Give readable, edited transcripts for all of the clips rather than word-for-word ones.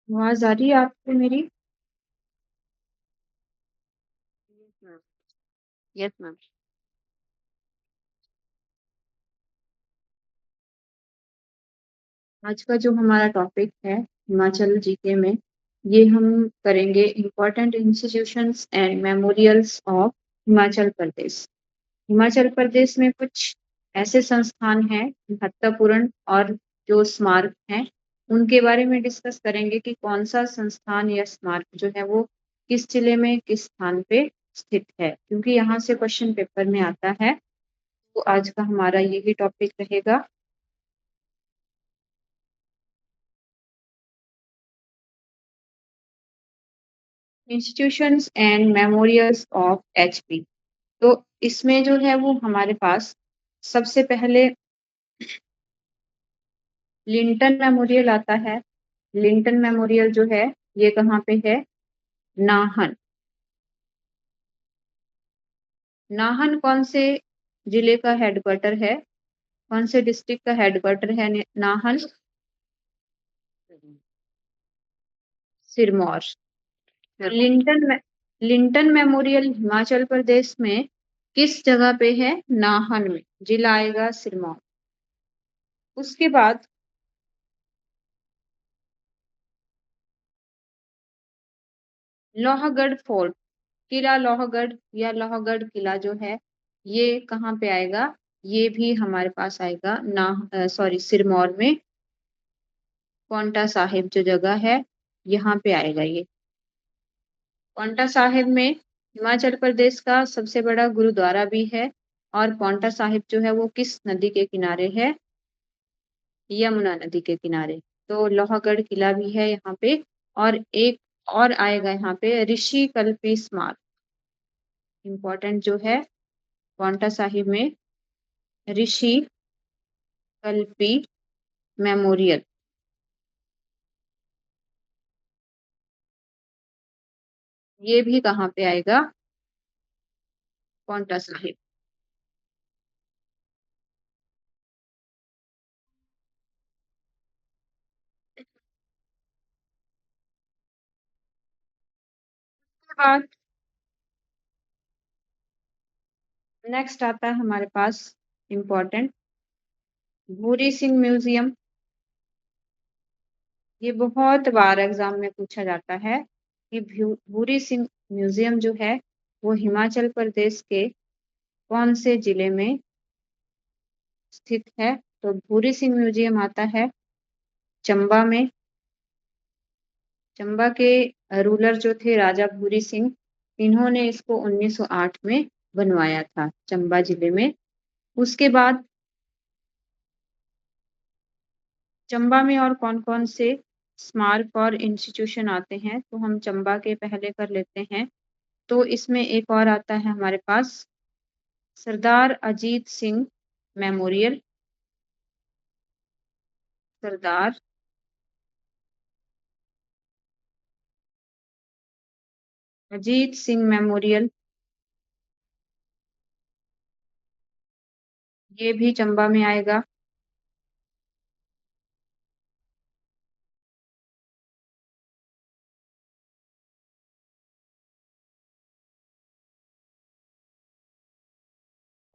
आवाज आ रही है आपको मेरी? मैम। Yes ma'am. आज का जो हमारा टॉपिक है हिमाचल जीके में, ये हम करेंगे important institutions and memorials of Himachal Pradesh. Himachal Pradesh में कुछ ऐसे संस्थान हैं महत्वपूर्ण और जो स्मारक हैं, उनके बारे में डिस्कस करेंगे कि कौन सा संस्थान या स्मारक जो है वो किस जिले में किस स्थान पे स्थित है, क्योंकि यहाँ से क्वेश्चन पेपर में आता है। तो आज का हमारा यही टॉपिक रहेगा। Institutions and memorials of HP. तो इसमें जो है वो हमारे पास सबसे पहले लिंटन मेमोरियल आता है। लिंटन मेमोरियल जो है ये कहाँ पे है? नाहन। नाहन कौन से जिले का हेडक्वार्टर है? कौन से डिस्ट्रिक्ट का हेडक्वार्टर है नाहन? सिरमौर। लिंटन मेमोरियल हिमाचल प्रदेश में किस जगह पे है? नाहन में। जिला आएगा सिरमौर। उसके बाद लोहगढ़ फोर्ट, किला लोहगढ़ या लोहगढ़ किला जो है ये कहाँ पे आएगा? ये भी हमारे पास आएगा ना, सॉरी, सिरमौर में। पांवटा साहिब जो जगह है यहाँ पे आएगा ये। पांवटा साहिब में हिमाचल प्रदेश का सबसे बड़ा गुरुद्वारा भी है। और पांवटा साहिब जो है वो किस नदी के किनारे है? यमुना नदी के किनारे। तो लोहगढ़ किला भी है यहाँ पे। और एक और आएगा यहाँ पे ऋषि कल्पी स्मारक, इम्पोर्टेंट जो है पांवटा साहिब में ऋषि कल्पी मेमोरियल। ये भी कहाँ पे आएगा? पांवटा साहिब। उसके बाद नेक्स्ट आता है हमारे पास इम्पोर्टेंट भूरी सिंह म्यूजियम। ये बहुत बार एग्जाम में पूछा जाता है कि भूरी सिंह म्यूजियम जो है वो हिमाचल प्रदेश के कौन से जिले में स्थित है? तो भूरी सिंह म्यूजियम आता है चंबा में। चंबा के रूलर जो थे राजा भूरी सिंह, इन्होंने इसको 1908 में बनवाया था चंबा जिले में। उसके बाद चंबा में और कौन कौन से स्मारक और इंस्टीट्यूशन आते हैं, तो हम चंबा के पहले कर लेते हैं। तो इसमें एक और आता है हमारे पास सरदार अजीत सिंह मेमोरियल। सरदार अजीत सिंह मेमोरियल, ये भी चंबा में आएगा।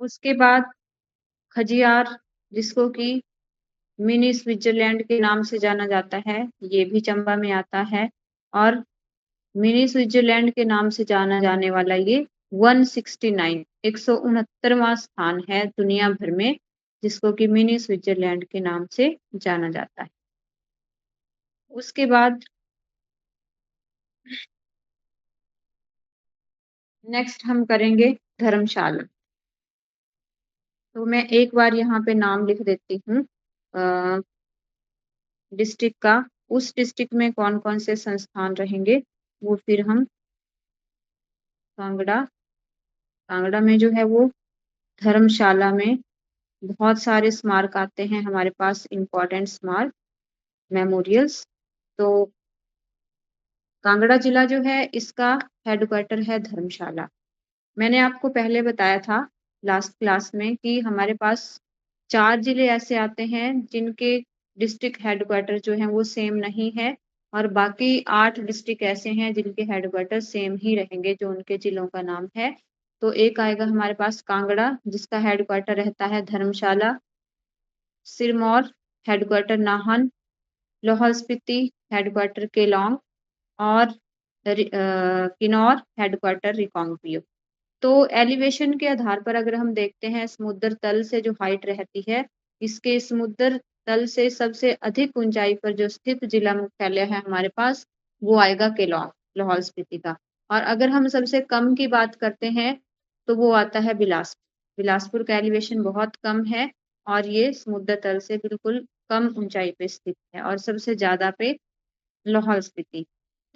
उसके बाद खजियार, जिसको कि मिनी स्विट्जरलैंड के नाम से जाना जाता है, ये भी चंबा में आता है। और मिनी स्विट्जरलैंड के नाम से जाना जाने वाला ये 169 169वां स्थान है दुनिया भर में, जिसको कि मिनी स्विट्जरलैंड के नाम से जाना जाता है। उसके बाद नेक्स्ट हम करेंगे धर्मशाला। तो मैं एक बार यहाँ पे नाम लिख देती हूँ डिस्ट्रिक्ट का। उस डिस्ट्रिक्ट में कौन कौन से संस्थान रहेंगे वो फिर हम कांगड़ा। कांगड़ा में जो है वो धर्मशाला में बहुत सारे स्मारक आते हैं हमारे पास, इम्पोर्टेंट स्मारक, मेमोरियल्स। तो कांगड़ा जिला जो है इसका हेडक्वार्टर है धर्मशाला। मैंने आपको पहले बताया था लास्ट क्लास में कि हमारे पास 4 जिले ऐसे आते हैं जिनके डिस्ट्रिक्ट हेडक्वार्टर जो है वो सेम नहीं है। और बाकी 8 डिस्ट्रिक्ट ऐसे हैं जिनके हेडक्वार्टर सेम ही रहेंगे, जो उनके जिलों का नाम है। तो एक आएगा हमारे पास कांगड़ा, जिसका हेडक्वार्टर रहता है धर्मशाला। सिरमौर हेडक्वार्टर नाहन। लाहौल स्पीति हेडक्वार्टर केलांग। और किन्नौर हेडक्वार्टर रिकांगपिओ। तो एलिवेशन के आधार पर अगर हम देखते हैं समुद्र तल से जो हाइट रहती है, इसके समुद्र तल से सबसे अधिक ऊंचाई पर जो स्थित जिला मुख्यालय है हमारे पास, वो आएगा केलांग, लाहौल स्पीति का। और अगर हम सबसे कम की बात करते हैं तो वो आता है बिलासपुर। बिलासपुर का एलिवेशन बहुत कम है और ये समुद्र तल से बिल्कुल कम ऊंचाई पे स्थित है, और सबसे ज्यादा पे लाहौल स्पीति।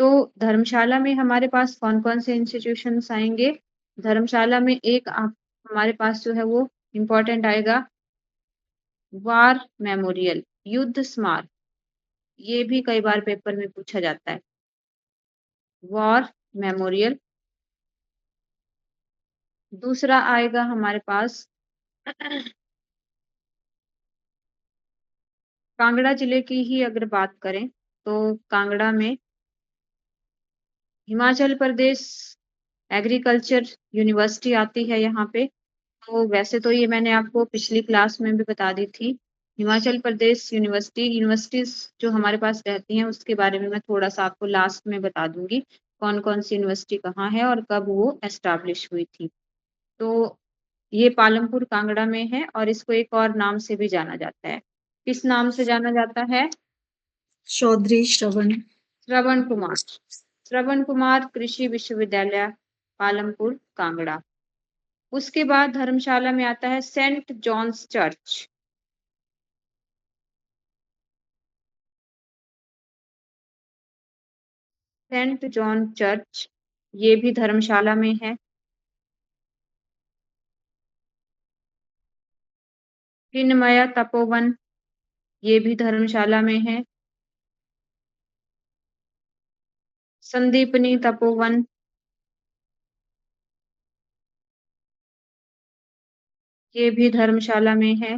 तो धर्मशाला में हमारे पास कौन कौन से इंस्टीट्यूशंस आएंगे? धर्मशाला में एक हमारे पास जो है वो इम्पोर्टेंट आएगा, वार मेमोरियल, युद्ध स्मारक। ये भी कई बार पेपर में पूछा जाता है, वॉर मेमोरियल। दूसरा आएगा हमारे पास कांगड़ा जिले की ही अगर बात करें तो कांगड़ा में हिमाचल प्रदेश एग्रीकल्चर यूनिवर्सिटी आती है यहाँ पे। तो वैसे तो ये मैंने आपको पिछली क्लास में भी बता दी थी। हिमाचल प्रदेश यूनिवर्सिटीज जो हमारे पास रहती हैं उसके बारे में मैं थोड़ा सा आपको लास्ट में बता दूंगी, कौन कौन सी यूनिवर्सिटी कहाँ है और कब वो एस्टाब्लिश हुई थी। तो ये पालमपुर कांगड़ा में है और इसको एक और नाम से भी जाना जाता है। किस नाम से जाना जाता है? चौधरी श्रवण। श्रवण कुमार। श्रवण कुमार कृषि विश्वविद्यालय पालमपुर कांगड़ा। उसके बाद धर्मशाला में आता है Saint John's Church. Saint John Church, ये भी धर्मशाला में है। चिन्मया तपोवन, ये भी धर्मशाला में है। संदीपनी तपोवन, ये भी धर्मशाला में है।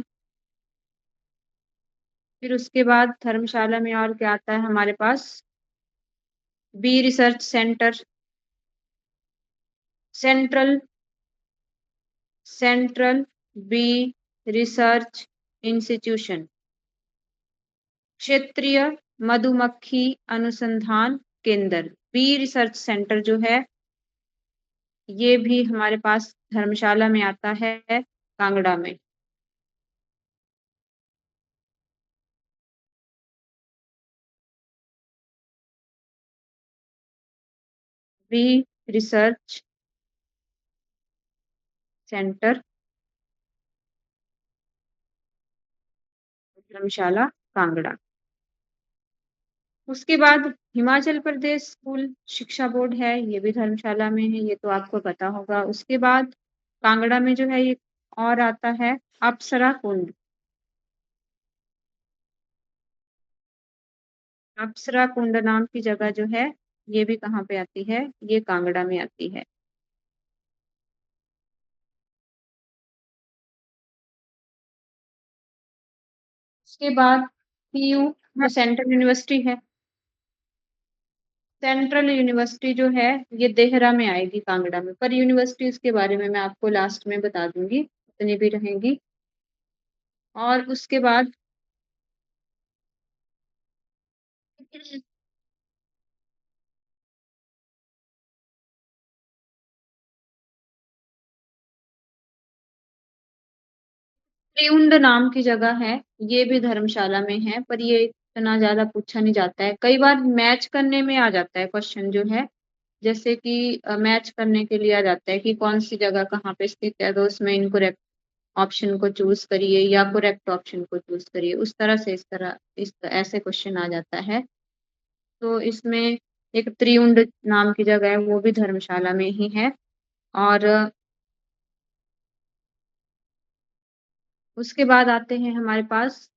फिर उसके बाद धर्मशाला में और क्या आता है हमारे पास? Bee research centre, central central bee research institution. क्षेत्रीय मधुमक्खी अनुसंधान केंद्र, बी रिसर्च सेंटर जो है ये भी हमारे पास धर्मशाला में आता है, कांगड़ा में। बी रिसर्च सेंटर धर्मशाला कांगड़ा। उसके बाद हिमाचल प्रदेश स्कूल शिक्षा बोर्ड है, ये भी धर्मशाला में है, ये तो आपको पता होगा। उसके बाद कांगड़ा में जो है ये और आता है अप्सरा कुंड। अप्सरा कुंड नाम की जगह जो है ये भी कहाँ पे आती है? ये कांगड़ा में आती है। उसके बाद पीयू जो सेंट्रल यूनिवर्सिटी है, सेंट्रल यूनिवर्सिटी जो है ये देहरा में आएगी कांगड़ा में, पर यूनिवर्सिटीज के बारे में मैं आपको लास्ट में बता दूंगी, जितनी भी रहेंगी। और उसके बाद त्रिउंड नाम की जगह है, ये भी धर्मशाला में है, पर ये इतना ज्यादा पूछा नहीं जाता है। कई बार मैच करने में आ जाता है क्वेश्चन जो है, जैसे कि मैच करने के लिए आ जाता है कि कौन सी जगह कहाँ पे स्थित है, तो उसमें इनकरेक्ट ऑप्शन को चूज करिए या करेक्ट ऑप्शन को चूज करिए, उस तरह से ऐसे क्वेश्चन आ जाता है। तो इसमें एक त्रिउंड नाम की जगह है, वो भी धर्मशाला में ही है। और उसके बाद आते हैं हमारे पास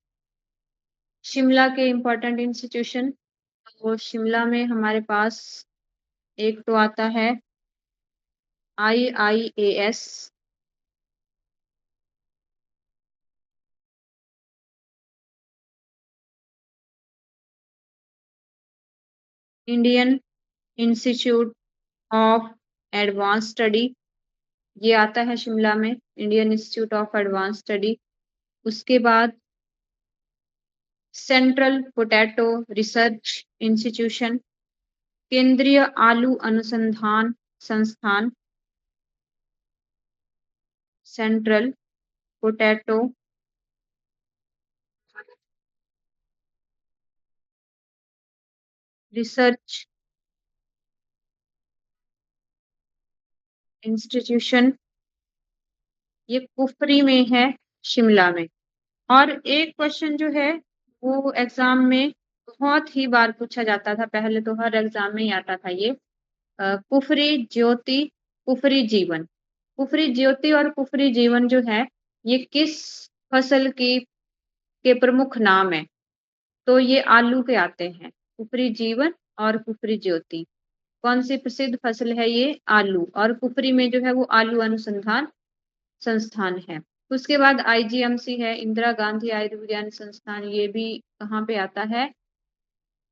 शिमला के इम्पोर्टेंट इंस्टीट्यूशन। तो शिमला में हमारे पास एक तो आता है IIAS, Indian Institute of Advance study, ये आता है शिमला में, Indian Institute of Advance study. उसके बाद सेंट्रल पोटैटो रिसर्च इंस्टीट्यूशन, केंद्रीय आलू अनुसंधान संस्थान, सेंट्रल पोटैटो रिसर्च इंस्टीट्यूशन, ये कुफरी में है, शिमला में। और एक क्वेश्चन जो है वो एग्जाम में बहुत ही बार पूछा जाता था, पहले तो हर एग्जाम में ही आता था ये, कुफरी ज्योति कुफरी जीवन। कुफरी ज्योति और कुफरी जीवन जो है ये किस फसल की के प्रमुख नाम है? तो ये आलू के आते हैं, कुफरी जीवन और कुफरी ज्योति। कौन सी प्रसिद्ध फसल है ये? आलू। और कुफरी में जो है वो आलू अनुसंधान संस्थान है। उसके बाद आईजीएमसी है, इंदिरा गांधी आयुर्विज्ञान संस्थान, ये भी कहाँ पे आता है?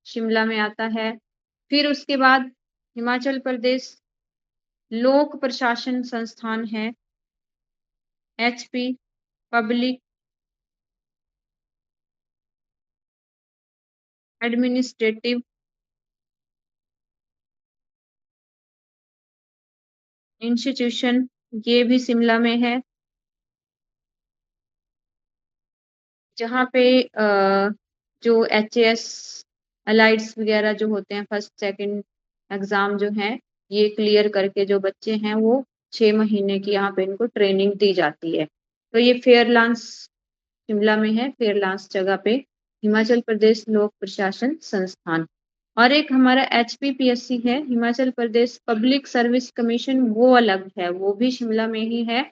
शिमला में आता है। फिर उसके बाद हिमाचल प्रदेश लोक प्रशासन संस्थान है, एचपी पब्लिक एडमिनिस्ट्रेटिव इंस्टीट्यूशन, ये भी शिमला में है। जहाँ पे जो एचएएस अलाइड्स वगैरह जो होते हैं, फर्स्ट सेकंड एग्जाम जो हैं, ये क्लियर करके जो बच्चे हैं वो 6 महीने की यहाँ पे इनको ट्रेनिंग दी जाती है। तो ये फेयरलांस शिमला में है, फेयरलांस जगह पे हिमाचल प्रदेश लोक प्रशासन संस्थान। और एक हमारा एचपीपीएससी है, Himachal Pradesh public service commission, वो अलग है, वो भी शिमला में ही है,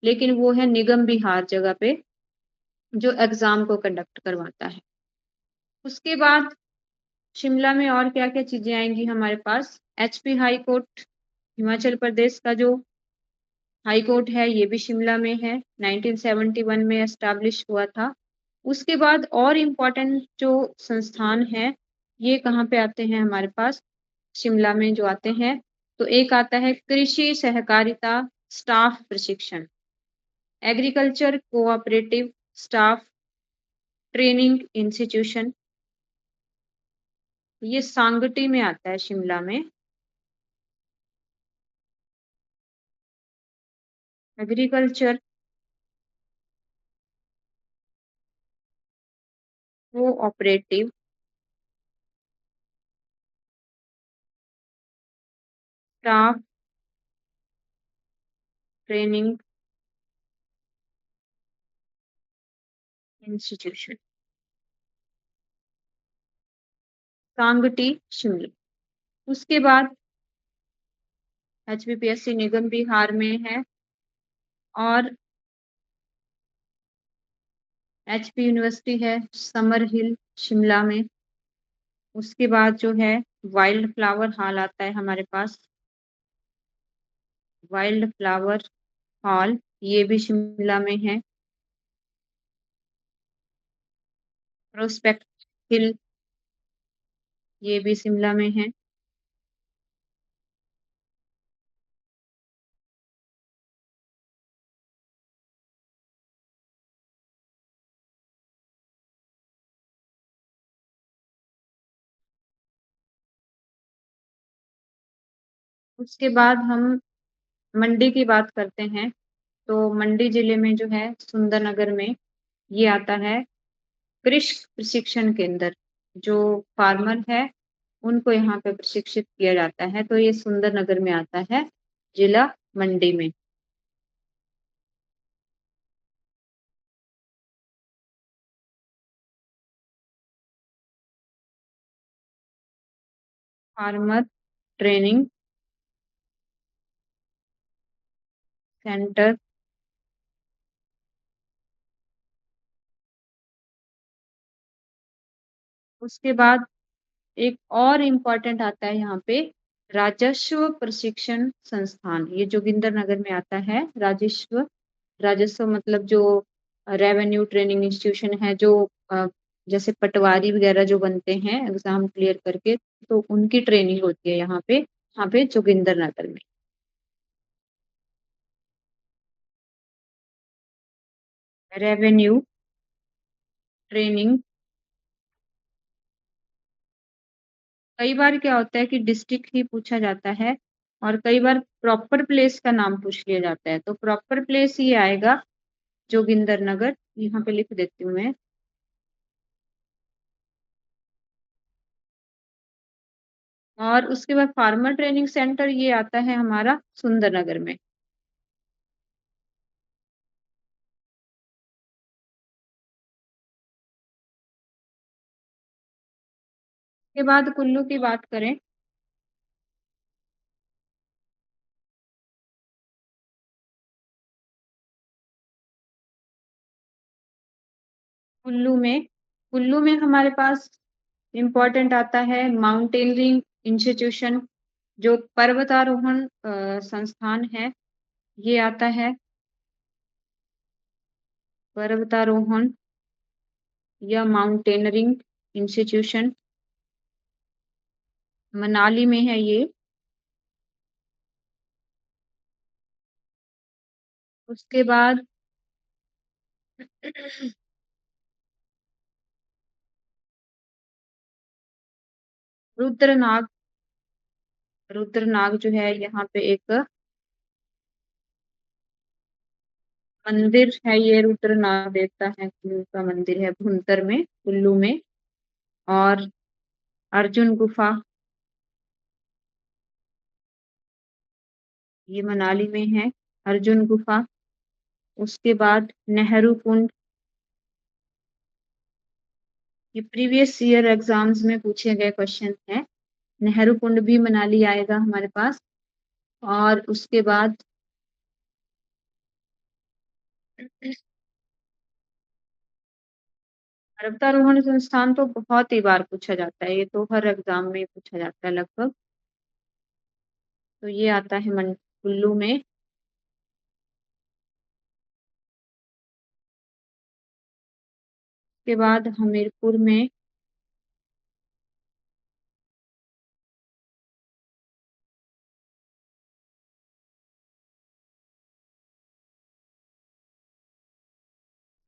लेकिन वो है निगम बिहार जगह पे, जो एग्जाम को कंडक्ट करवाता है। उसके बाद शिमला में और क्या क्या चीजें आएंगी हमारे पास? HP high court, Himachal Pradesh का जो हाई कोर्ट है ये भी शिमला में है, 1971 में एस्टैब्लिश हुआ था। उसके बाद और इम्पोर्टेंट जो संस्थान है ये कहाँ पे आते हैं हमारे पास? शिमला में जो आते हैं, तो एक आता है कृषि सहकारिता स्टाफ प्रशिक्षण, agriculture cooperative staff training institution, ये सांगटी में आता है शिमला में। Agriculture cooperative staff training institution, Sangti Shimla. उसके बाद एचपीपीएससी निगम बिहार में है, और एचपी यूनिवर्सिटी है समर हिल शिमला में। उसके बाद जो है वाइल्ड फ्लावर हॉल आता है हमारे पास, वाइल्ड फ्लावर हॉल, ये भी शिमला में है। प्रोस्पेक्ट हिल, ये भी शिमला में है। उसके बाद हम मंडी की बात करते हैं, तो मंडी जिले में जो है सुंदरनगर में ये आता है कृषि प्रशिक्षण केंद्र। जो फार्मर है उनको यहाँ पे प्रशिक्षित किया जाता है, तो ये सुंदरनगर में आता है, जिला मंडी में। फार्मर ट्रेनिंग सेंटर, उसके बाद एक और इम्पोर्टेंट आता है यहाँ पे राजस्व प्रशिक्षण संस्थान, ये जोगिंदर नगर में आता है। राजस्व, राजस्व मतलब जो रेवेन्यू ट्रेनिंग इंस्टीट्यूशन है, जो जैसे पटवारी वगैरह जो बनते हैं एग्जाम क्लियर करके, तो उनकी ट्रेनिंग होती है यहाँ पे जोगिंदर नगर में। रेवेन्यू ट्रेनिंग, कई बार क्या होता है कि डिस्ट्रिक्ट ही पूछा जाता है और कई बार प्रॉपर प्लेस का नाम पूछ लिया जाता है, तो प्रॉपर प्लेस ये आएगा जोगिंदर नगर, यहाँ पे लिख देती हूँ मैं। और उसके बाद फार्मर ट्रेनिंग सेंटर ये आता है हमारा सुंदरनगर में। के बाद कुल्लू की बात करें, कुल्लू में हमारे पास इम्पोर्टेंट आता है माउंटेनरिंग इंस्टीट्यूशन, जो पर्वतारोहण संस्थान है, ये आता है पर्वतारोहण या माउंटेनरिंग इंस्टीट्यूशन, मनाली में है ये। उसके बाद रुद्रनाग, रुद्रनाग जो है यहाँ पे एक मंदिर है, ये रुद्रनाग देवता है का मंदिर है भुंतर में, कुल्लू में। और अर्जुन गुफा, ये मनाली में है अर्जुन गुफा। उसके बाद नेहरू कुंड, ये प्रीवियस ईयर एग्जाम्स में पूछे गए क्वेश्चन है। नेहरू कुंड भी मनाली आएगा हमारे पास। और उसके बाद पर्वतारोहण संस्थान तो बहुत ही बार पूछा जाता है, ये तो हर एग्जाम में पूछा जाता है लगभग। तो ये आता है कुल्लू में। उसके बाद हमीरपुर में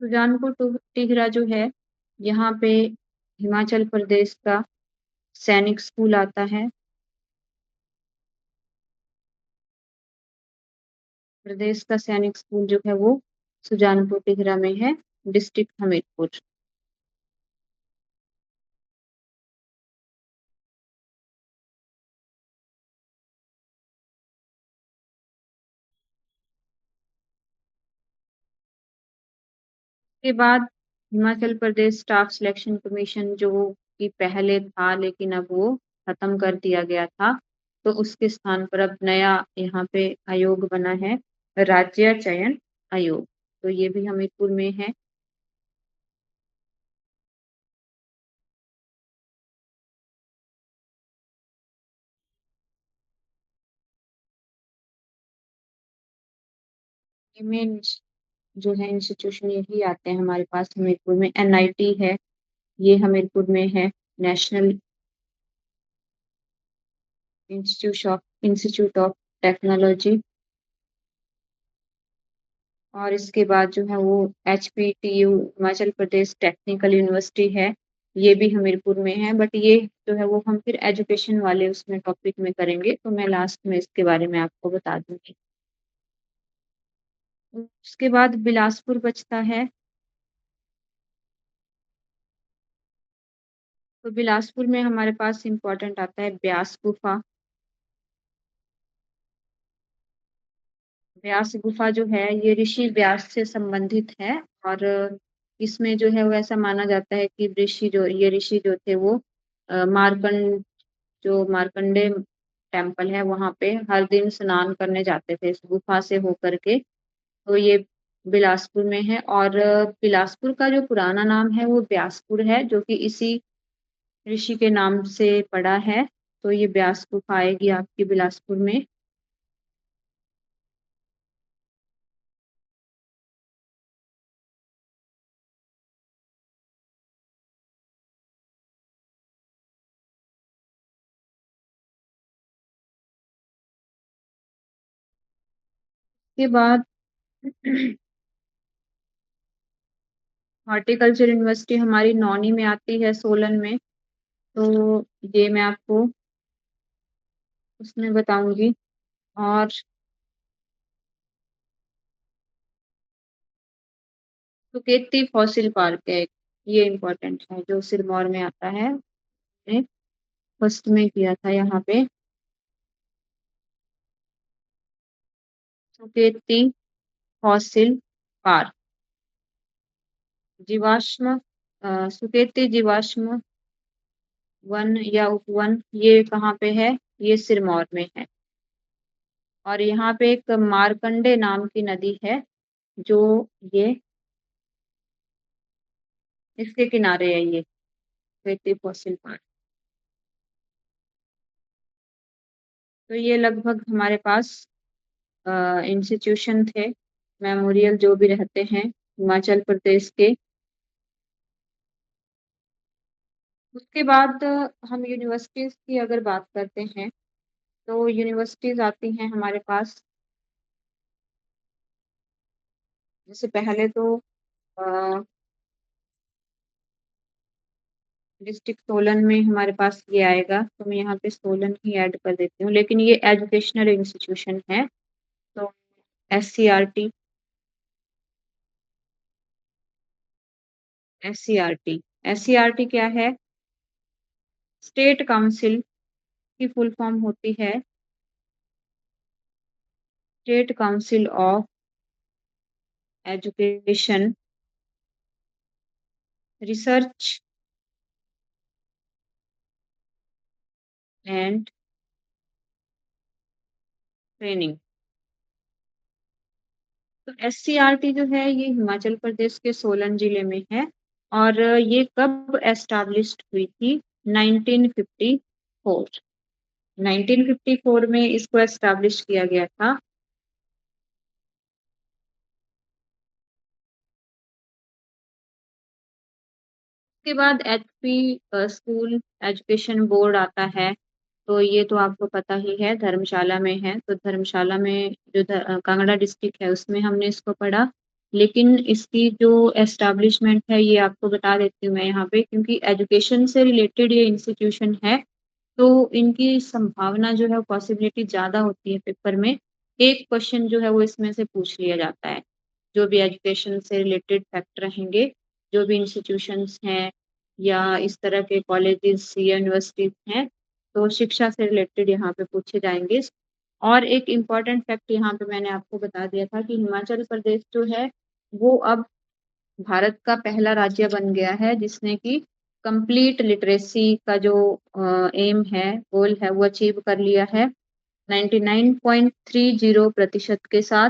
सुजानपुर टिहरा जो है, यहाँ पे हिमाचल प्रदेश का सैनिक स्कूल आता है। प्रदेश का सैनिक स्कूल जो है वो सुजानपुर टिहरा में है, डिस्ट्रिक्ट हमीरपुर। के बाद Himachal Pradesh staff selection commission, जो कि पहले था लेकिन अब वो खत्म कर दिया गया था, तो उसके स्थान पर अब नया यहाँ पे आयोग बना है, राज्य चयन आयोग, तो ये भी हमीरपुर में है। मेन जो है इंस्टीट्यूशन यही आते हैं हमारे पास हमीरपुर में। एनआईटी है, ये हमीरपुर में है, नेशनल इंस्टीट्यूट ऑफ टेक्नोलॉजी। और इसके बाद जो है वो HPTU Himachal Pradesh technical university है, ये भी हमीरपुर में है, बट ये जो है वो हम फिर एजुकेशन वाले उसमें टॉपिक में करेंगे, तो मैं लास्ट में इसके बारे में आपको बता दूंगी। उसके बाद बिलासपुर बचता है, तो बिलासपुर में हमारे पास इम्पोर्टेंट आता है ब्यास गुफा। व्यास गुफा जो है ये ऋषि व्यास से संबंधित है, और इसमें जो है वो ऐसा माना जाता है कि ऋषि जो थे वो मार्कंड जो मार्कंडे टेम्पल है वहां पे हर दिन स्नान करने जाते थे इस गुफा से होकर के। तो ये बिलासपुर में है। और बिलासपुर का जो पुराना नाम है वो ब्यासपुर है, जो कि इसी ऋषि के नाम से पड़ा है। तो ये ब्यास गुफा आएगी आपकी बिलासपुर में। उसके बाद हॉर्टिकल्चर यूनिवर्सिटी हमारी नौनी में आती है, सोलन में। तो ये मैं आपको उसमें बताऊंगी। और सुकेती फॉसिल पार्क है एक, ये इम्पोर्टेंट है, जो सिरमौर में आता है। ने फर्स्ट में किया था यहाँ पे। सुकेती फॉसिल पार्क, जीवाश्म सुकेती जीवाश्म वन या उपवन, ये कहाँ पे है? ये सिरमौर में है। और यहाँ पे एक मार्कंडे नाम की नदी है, जो ये इसके किनारे है, ये सुकेती फॉसिल पार्क। तो ये लगभग हमारे पास इंस्टीट्यूशन थे, मेमोरियल जो भी रहते हैं हिमाचल प्रदेश के। उसके बाद हम यूनिवर्सिटीज की अगर बात करते हैं, तो यूनिवर्सिटीज आती हैं हमारे पास। जैसे पहले तो डिस्ट्रिक्ट सोलन में हमारे पास ये आएगा, तो मैं यहाँ पे सोलन ही ऐड कर देती हूँ, लेकिन ये एजुकेशनल इंस्टीट्यूशन है। तो SCRT, SCRT, SCRT क्या है? स्टेट काउंसिल की फुल फॉर्म होती है state council of education, research and training. तो SCRT जो है ये हिमाचल प्रदेश के सोलन जिले में है। और ये कब एस्टैब्लिश्ड हुई थी? 1954। 1954 में इसको एस्टैब्लिश किया गया था। उसके बाद HP स्कूल एजुकेशन बोर्ड आता है। तो ये तो आपको पता ही है, धर्मशाला में है। तो धर्मशाला में जो कांगड़ा डिस्ट्रिक्ट है उसमें हमने इसको पढ़ा। लेकिन इसकी जो एस्टैब्लिशमेंट है ये आपको बता देती हूँ मैं यहाँ पे, क्योंकि एजुकेशन से रिलेटेड ये इंस्टीट्यूशन है। तो इनकी संभावना जो है, पॉसिबिलिटी ज़्यादा होती है पेपर में एक क्वेश्चन जो है वो इसमें से पूछ लिया जाता है। जो भी एजुकेशन से रिलेटेड फैक्ट रहेंगे, जो भी इंस्टीट्यूशंस हैं या इस तरह के कॉलेजेस या यूनिवर्सिटीज हैं, तो शिक्षा से रिलेटेड यहाँ पे पूछे जाएंगे। और एक इम्पॉर्टेंट फैक्ट यहाँ पे मैंने आपको बता दिया था कि हिमाचल प्रदेश जो है वो अब भारत का पहला राज्य बन गया है जिसने कि कंप्लीट लिटरेसी का जो एम है, गोल है, वो अचीव कर लिया है 99.30% के साथ।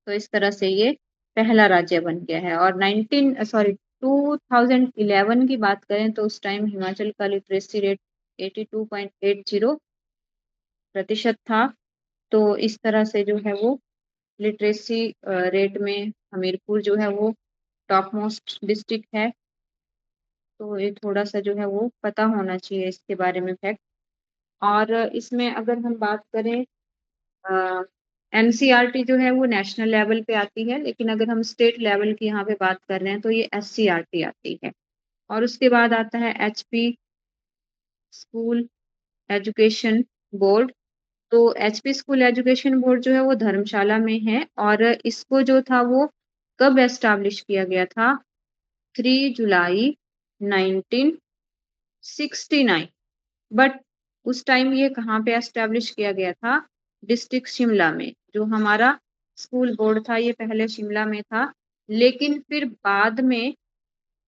तो इस तरह से ये पहला राज्य बन गया है। और 2011 की बात करें तो उस टाइम हिमाचल का लिटरेसी रेट 82.80% था। तो इस तरह से जो है वो लिटरेसी रेट में हमीरपुर जो है वो टॉप मोस्ट डिस्ट्रिक्ट है। तो ये थोड़ा सा जो है वो पता होना चाहिए इसके बारे में फैक्ट। और इसमें अगर हम बात करें, NCRT जो है वो नेशनल लेवल पे आती है, लेकिन अगर हम स्टेट लेवल की यहाँ पे बात कर रहे हैं तो ये SCRT आती है। और उसके बाद आता है HP स्कूल एजुकेशन बोर्ड। तो HP स्कूल एजुकेशन बोर्ड जो है वो धर्मशाला में है। और इसको जो था वो कब एस्टैब्लिश किया गया था? 3 जुलाई 1969। बट उस टाइम ये कहाँ पे एस्टेब्लिश किया गया था? डिस्ट्रिक्ट शिमला में। जो हमारा स्कूल बोर्ड था ये पहले शिमला में था, लेकिन फिर बाद में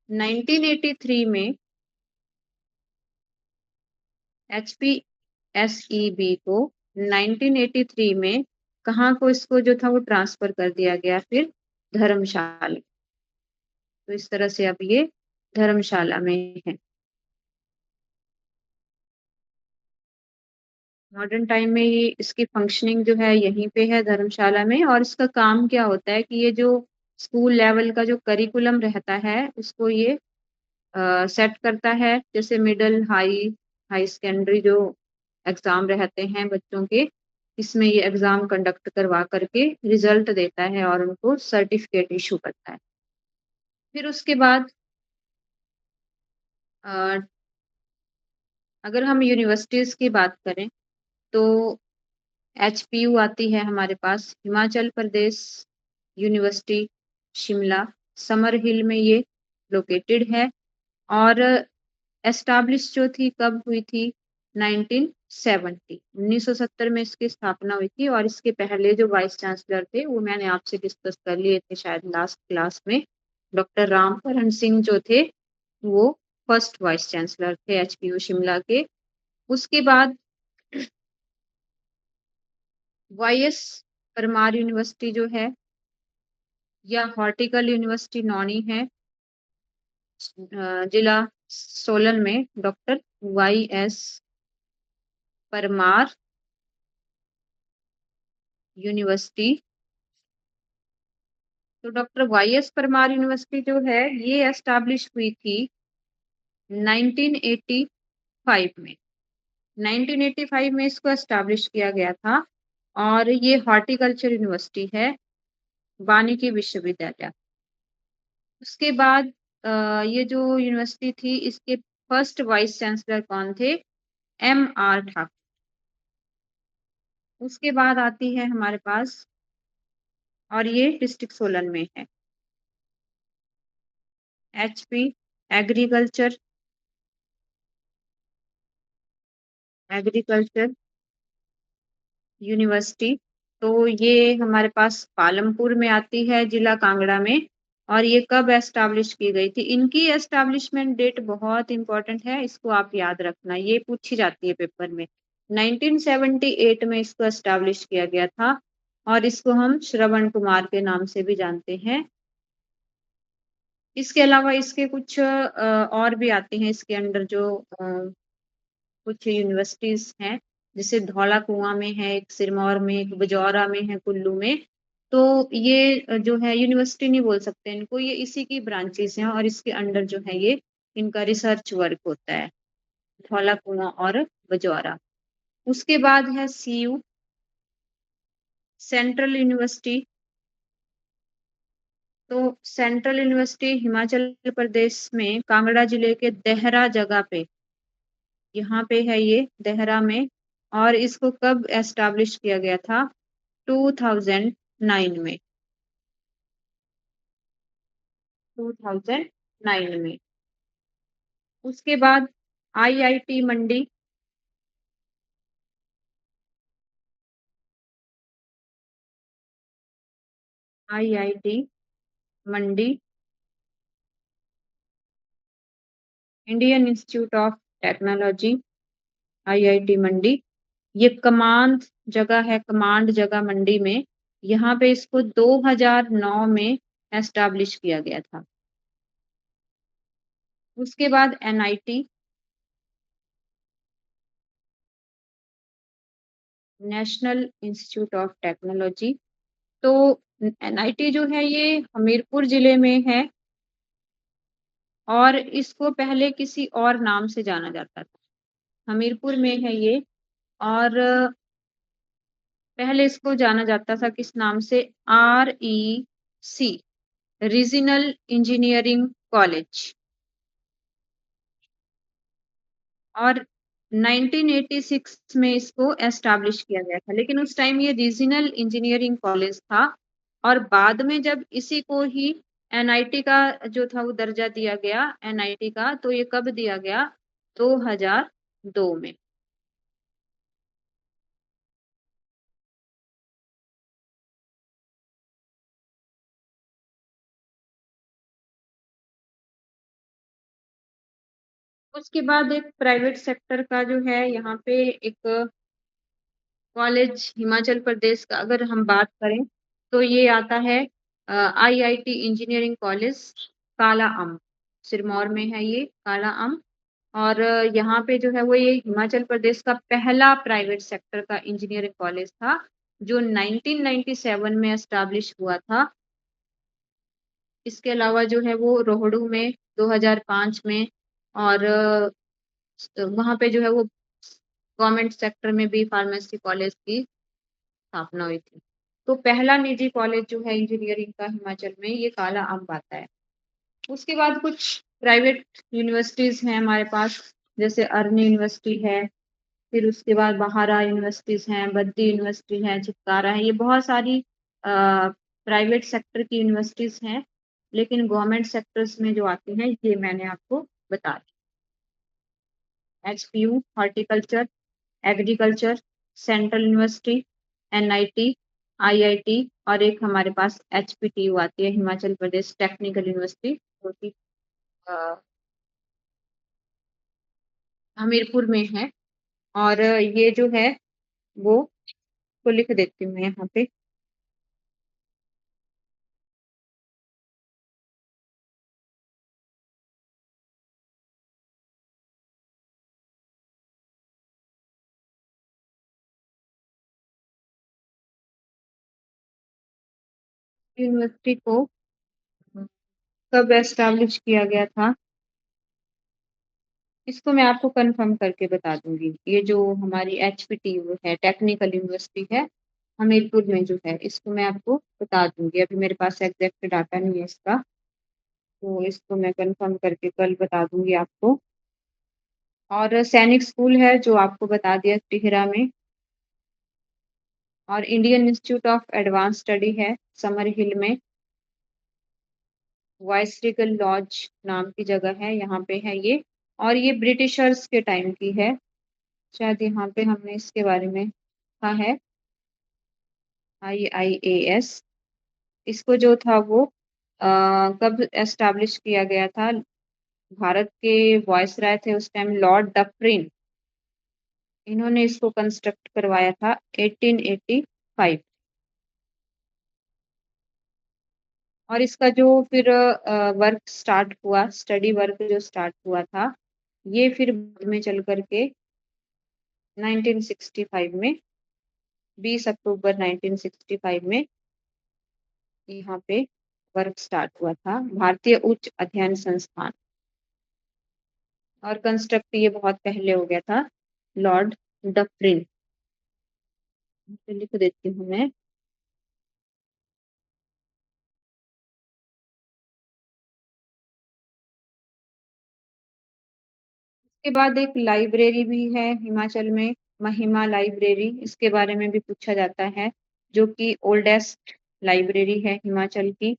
1983 में HPSEB को 1983 में कहाँ को इसको जो था वो ट्रांसफर कर दिया गया फिर? धर्मशाला। तो इस तरह से अब ये धर्मशाला में है। मॉडर्न टाइम में ये इसकी फंक्शनिंग जो है यहीं पे है धर्मशाला में। और इसका काम क्या होता है कि ये जो स्कूल लेवल का जो करिकुलम रहता है उसको ये सेट करता है। जैसे मिडिल हाई हाई सेकेंडरी जो एग्जाम रहते हैं बच्चों के, इसमें ये एग्जाम कंडक्ट करवा करके रिजल्ट देता है और उनको सर्टिफिकेट इशू करता है। फिर उसके बाद अगर हम यूनिवर्सिटीज की बात करें तो HPU आती है हमारे पास, Himachal Pradesh university Shimla, summer Hill में ये लोकेटेड है और एस्टाब्लिश जो थी कब हुई थी 1970 1970 में इसकी स्थापना हुई थी और इसके पहले जो वाइस चांसलर थे वो मैंने आपसे डिस्कस कर लिए थे शायद लास्ट क्लास में, डॉक्टर रामकरण सिंह जो थे वो फर्स्ट वाइस चांसलर थे HPU शिमला के। उसके बाद YS परमार यूनिवर्सिटी जो है या हॉर्टिकल यूनिवर्सिटी नौनी है, जिला सोलन में डॉक्टर YS परमार यूनिवर्सिटी। तो डॉक्टर YS परमार यूनिवर्सिटी जो है ये एस्टैब्लिश हुई थी 1985 में। 1985 में इसको एस्टैब्लिश किया गया था और ये हॉर्टिकल्चर यूनिवर्सिटी है, वानिकी विश्वविद्यालय। उसके बाद ये जो यूनिवर्सिटी थी इसके फर्स्ट वाइस चांसलर कौन थे? MR ठाकुर। उसके बाद आती है हमारे पास और ये डिस्ट्रिक्ट सोलन में है HP एग्रीकल्चर यूनिवर्सिटी। तो ये हमारे पास पालमपुर में आती है, जिला कांगड़ा में। और ये कब एस्टैब्लिश की गई थी? इनकी एस्टैब्लिशमेंट डेट बहुत इंपॉर्टेंट है, इसको आप याद रखना, ये पूछी जाती है पेपर में। 1978 में इसको एस्टैब्लिश किया गया था और इसको हम श्रवण कुमार के नाम से भी जानते हैं। इसके अलावा इसके कुछ और भी आते हैं इसके अंडर जो कुछ यूनिवर्सिटीज हैं, जैसे धौला कुआं में है, एक सिरमौर में, एक बजौरा में है, कुल्लू में। तो ये जो है यूनिवर्सिटी नहीं बोल सकते इनको, ये इसी की ब्रांचेस हैं और इसके अंडर जो है ये इनका रिसर्च वर्क होता है, धौला कुआं और बजौरा। उसके बाद है CU सेंट्रल यूनिवर्सिटी। तो सेंट्रल यूनिवर्सिटी हिमाचल प्रदेश में कांगड़ा जिले के देहरा जगह पे, यहाँ पे है ये देहरा में। और इसको कब एस्टैब्लिश किया गया था? 2009 में। 2009 में। उसके बाद IIT Mandi. IIT Mandi Indian Institute of technology, IIT मंडी। ये कमांड जगह है, कमांड जगह मंडी में। यहाँ पे इसको 2009 में एस्टैब्लिश किया गया था। उसके बाद NIT national institute of technology. तो NIT जो है ये हमीरपुर जिले में है और इसको पहले किसी और नाम से जाना जाता था। हमीरपुर में है ये और पहले इसको जाना जाता था किस नाम से? REC regional engineering college. और 1986 में इसको एस्टैब्लिश किया गया था, लेकिन उस टाइम ये रीजनल इंजीनियरिंग कॉलेज था और बाद में जब इसी को ही NIT का जो था वो दर्जा दिया गया NIT का, तो ये कब दिया गया? 2002 में। उसके बाद एक प्राइवेट सेक्टर का जो है यहाँ पे एक कॉलेज हिमाचल प्रदेश का अगर हम बात करें तो ये आता है IIT इंजीनियरिंग कॉलेज काला अम्ब, सिरमौर में है ये काला अम्ब। और यहाँ पे जो है वो ये हिमाचल प्रदेश का पहला प्राइवेट सेक्टर का इंजीनियरिंग कॉलेज था जो 1997 में एस्टैब्लिश हुआ था। इसके अलावा जो है वो रोहड़ू में 2005 में और वहाँ पे जो है वो गवर्नमेंट सेक्टर में भी फार्मेसी कॉलेज की स्थापना हुई थी। तो पहला निजी कॉलेज जो है इंजीनियरिंग का हिमाचल में ये काला अम्ब आता है। उसके बाद कुछ प्राइवेट यूनिवर्सिटीज़ हैं हमारे पास, जैसे अरनी यूनिवर्सिटी है, फिर उसके बाद बाहारा यूनिवर्सिटीज़ हैं, बद्दी यूनिवर्सिटी है, चित्कारा है, ये बहुत सारी प्राइवेट सेक्टर की यूनिवर्सिटीज़ हैं, लेकिन गवर्नमेंट सेक्टर्स में जो आती हैं, ये मैंने आपको बता दी। HPU, horticulture, agriculture, central university, NIT, IIT और एक हमारे पास एचपीटीयू आती है, हिमाचल प्रदेश टेक्निकल यूनिवर्सिटी, जो कि हमीरपुर में है। और ये जो है वो को लिख देती हूँ मैं यहाँ पे। यूनिवर्सिटी को कब एस्टैब्लिश किया गया था, इसको मैं आपको कंफर्म करके बता दूंगी। ये जो हमारी एचपीटीयू है, टेक्निकल यूनिवर्सिटी है हमीरपुर में जो है, इसको मैं आपको बता दूंगी। अभी मेरे पास एग्जैक्ट डाटा नहीं है इसका, तो इसको मैं कंफर्म करके कल बता दूंगी आपको। और सैनिक स्कूल है जो आपको बता दिया टिहरा में, और Indian Institute of Advance Study है समर हिल में। वाइसरीगल लॉज नाम की जगह है, यहाँ पे है ये, और ये ब्रिटिशर्स के टाइम की है। शायद यहाँ पे हमने इसके बारे में लिखा है IIAS। इसको जो था वो कब एस्टैब्लिश किया गया था, भारत के वायसराय थे उस टाइम लॉर्ड डफरिन, इन्होंने इसको कंस्ट्रक्ट करवाया था 1885। और इसका जो फिर वर्क स्टार्ट हुआ, स्टडी वर्क जो स्टार्ट हुआ था, ये फिर बाद में चल करके 1965 में, 20 अक्टूबर 1965 में यहाँ पे वर्क स्टार्ट हुआ था, भारतीय उच्च अध्ययन संस्थान। और कंस्ट्रक्ट ये बहुत पहले हो गया था, लॉर्ड डफरिन। लिख देती हूँ मैं। इसके बाद एक लाइब्रेरी भी है हिमाचल में, महिमा लाइब्रेरी, इसके बारे में भी पूछा जाता है, जो कि ओल्डेस्ट लाइब्रेरी है हिमाचल की।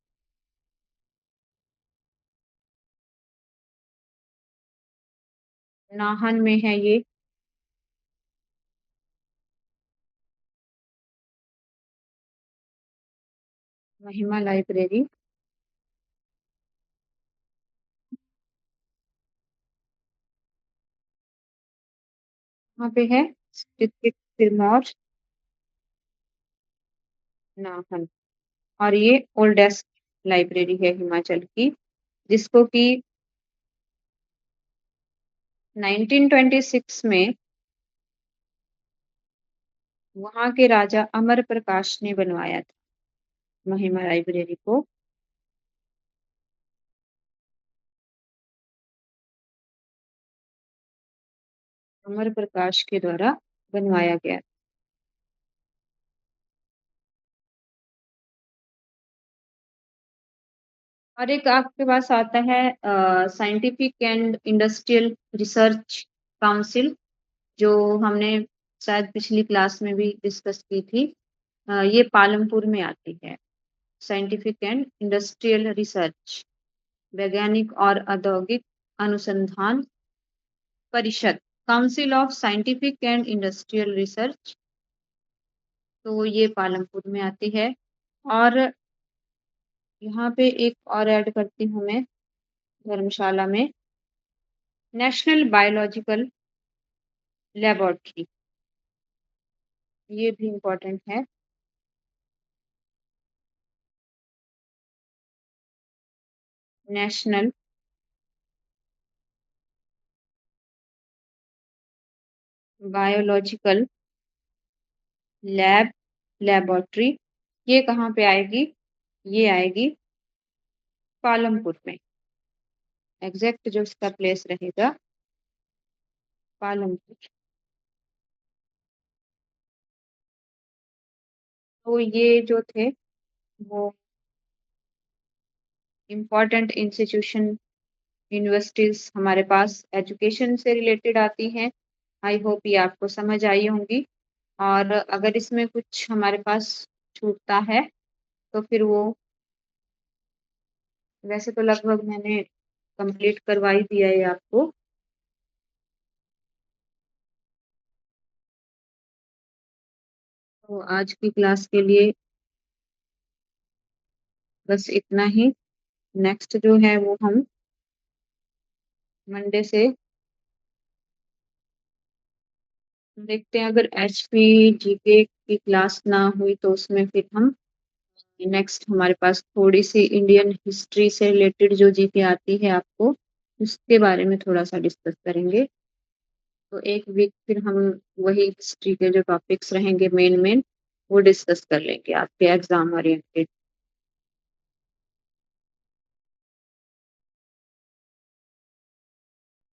नाहन में है ये। महिमा लाइब्रेरी वहाँ पे है, डिस्ट्रिक्ट सिरमौर, नाहन। और ये ओल्डेस्ट लाइब्रेरी है हिमाचल की, जिसको कि 1926 में वहाँ के राजा अमर प्रकाश ने बनवाया था, महिमा लाइब्रेरी को। अमर प्रकाश के द्वारा बनवाया गया। और एक आपके पास आता है scientific and industrial research council, जो हमने शायद पिछली क्लास में भी डिस्कस की थी। ये पालमपुर में आती है। साइंटिफिक एंड इंडस्ट्रियल रिसर्च, वैज्ञानिक और औद्योगिक अनुसंधान परिषद, council of scientific and industrial research, तो ये पालमपुर में आती है। और यहाँ पे एक और ऐड करती हूँ मैं, धर्मशाला में नेशनल बायोलॉजिकल लेबोरेटरी, ये भी इम्पोर्टेंट है। नेशनल बायोलॉजिकल लेबोरेटरी, ये कहाँ पे आएगी, ये आएगी पालमपुर में। एग्जैक्ट जो इसका प्लेस रहेगा, पालमपुर। तो ये जो थे वो इम्पोर्टेंट इंस्टीट्यूशन यूनिवर्सिटीज हमारे पास एजुकेशन से रिलेटेड आती हैं। आई होप ये आपको समझ आई होंगी, और अगर इसमें कुछ हमारे पास छूटता है तो फिर वो, वैसे तो लगभग मैंने कंप्लीट करवा ही दिया है आपको। तो आज की क्लास के लिए बस इतना ही। नेक्स्ट जो है वो हम मंडे से देखते हैं। अगर एचपी जीके की क्लास ना हुई तो उसमें फिर हम नेक्स्ट, हमारे पास थोड़ी सी इंडियन हिस्ट्री से रिलेटेड जो जीके आती है आपको, उसके बारे में थोड़ा सा डिस्कस करेंगे। तो एक वीक फिर हम वही हिस्ट्री के जो टॉपिक्स रहेंगे मेन मेन, वो डिस्कस कर लेंगे आपके एग्जाम ओरिएंटेड।